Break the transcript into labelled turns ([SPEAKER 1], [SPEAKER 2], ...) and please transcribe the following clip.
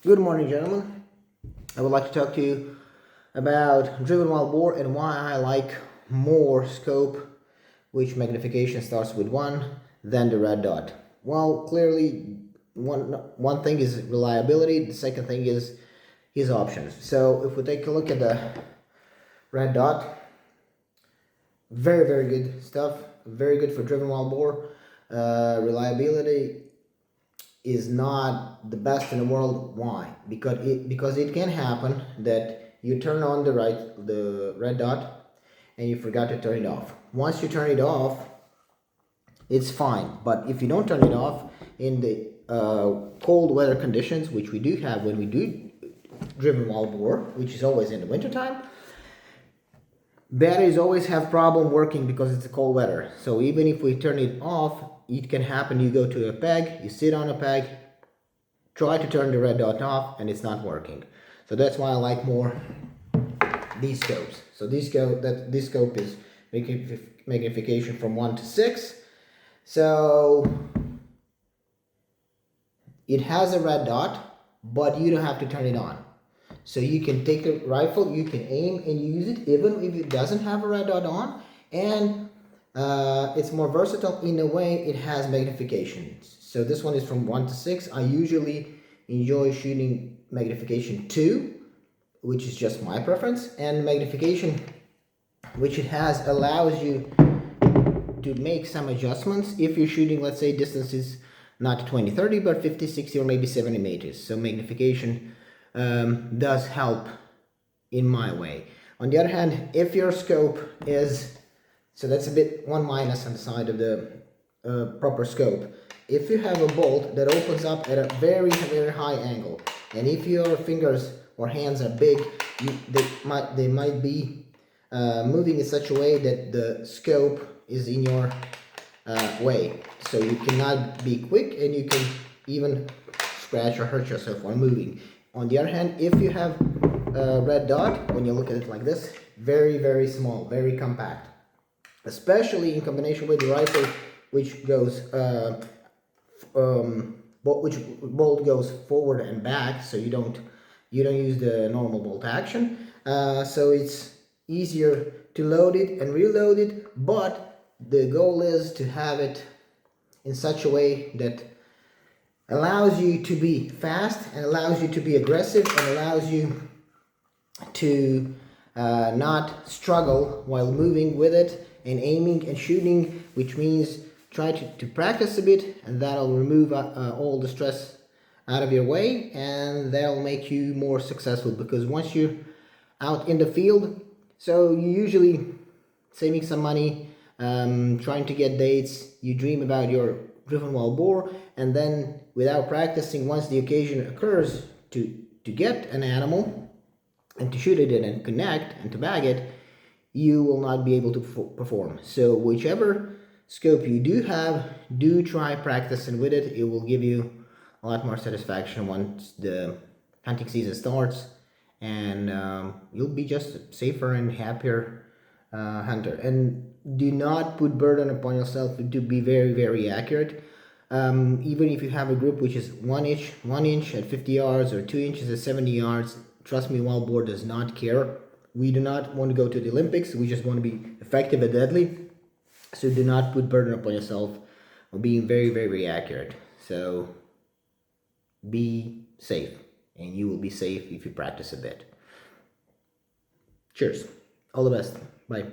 [SPEAKER 1] Good morning, gentlemen. I would like to talk to you about driven wild boar and why I like more scope, which magnification starts with 1, than the red dot. Well, clearly, one thing is reliability, the second thing is his options. So if we take a look at the red dot, very good stuff, very good for driven wild boar. Reliability is not the best in the world. Why? Because it can happen that you turn on the red dot and you forgot to turn it off. Once you turn it off, it's fine. But if you don't turn it off in the cold weather conditions, which we do have when we do driven wild boar, which is always in the wintertime, batteries always have problem working because it's a cold weather. So even if we turn it off, it can happen you go to a peg, you sit on a peg, try to turn the red dot off, and it's not working. So that's why I like more these scopes. So this scope is magnification from 1 to 6. So it has a red dot, but you don't have to turn it on. So you can take a rifle, you can aim and use it even if it doesn't have a red dot on, and it's more versatile in a way. It has magnification. So this one is from 1 to 6. I usually enjoy shooting magnification 2, which is just my preference, and magnification, which it has, allows you to make some adjustments if you're shooting, let's say, distances not 20, 30, but 50, 60, or maybe 70 meters. So magnification does help in my way. On the other hand, if your scope is, so that's a bit one minus on the side of the proper scope. If you have a bolt that opens up at a very high angle, and if your fingers or hands are big, they might be moving in such a way that the scope is in your way. So you cannot be quick, and you can even scratch or hurt yourself while moving. On the other hand, if you have a red dot, when you look at it like this, very small, very compact, especially in combination with the rifle, which goes which bolt goes forward and back, so you don't use the normal bolt action. So it's easier to load it and reload it, but the goal is to have it in such a way that allows you to be fast and allows you to be aggressive and allows you to not struggle while moving with it and aiming and shooting, which means try to practice a bit, and that'll remove all the stress out of your way, and that'll make you more successful. Because once you're out in the field, so you usually saving some money, trying to get dates, you dream about your driven wild boar, and then without practicing, once the occasion occurs to get an animal and to shoot it and connect and to bag it, you will not be able to perform. So whichever scope you do have, do try practicing with it. It will give you a lot more satisfaction once the hunting season starts, and you'll be just safer and happier hunter. And do not put burden upon yourself to be very accurate. Even if you have a group which is 1 inch at 50 yards or 2 inches at 70 yards, trust me, wild boar does not care. We do not want to go to the Olympics. We just want to be effective and deadly. So do not put burden upon yourself of being very accurate. So be safe, and you will be safe if you practice a bit. Cheers. All the best. Bye.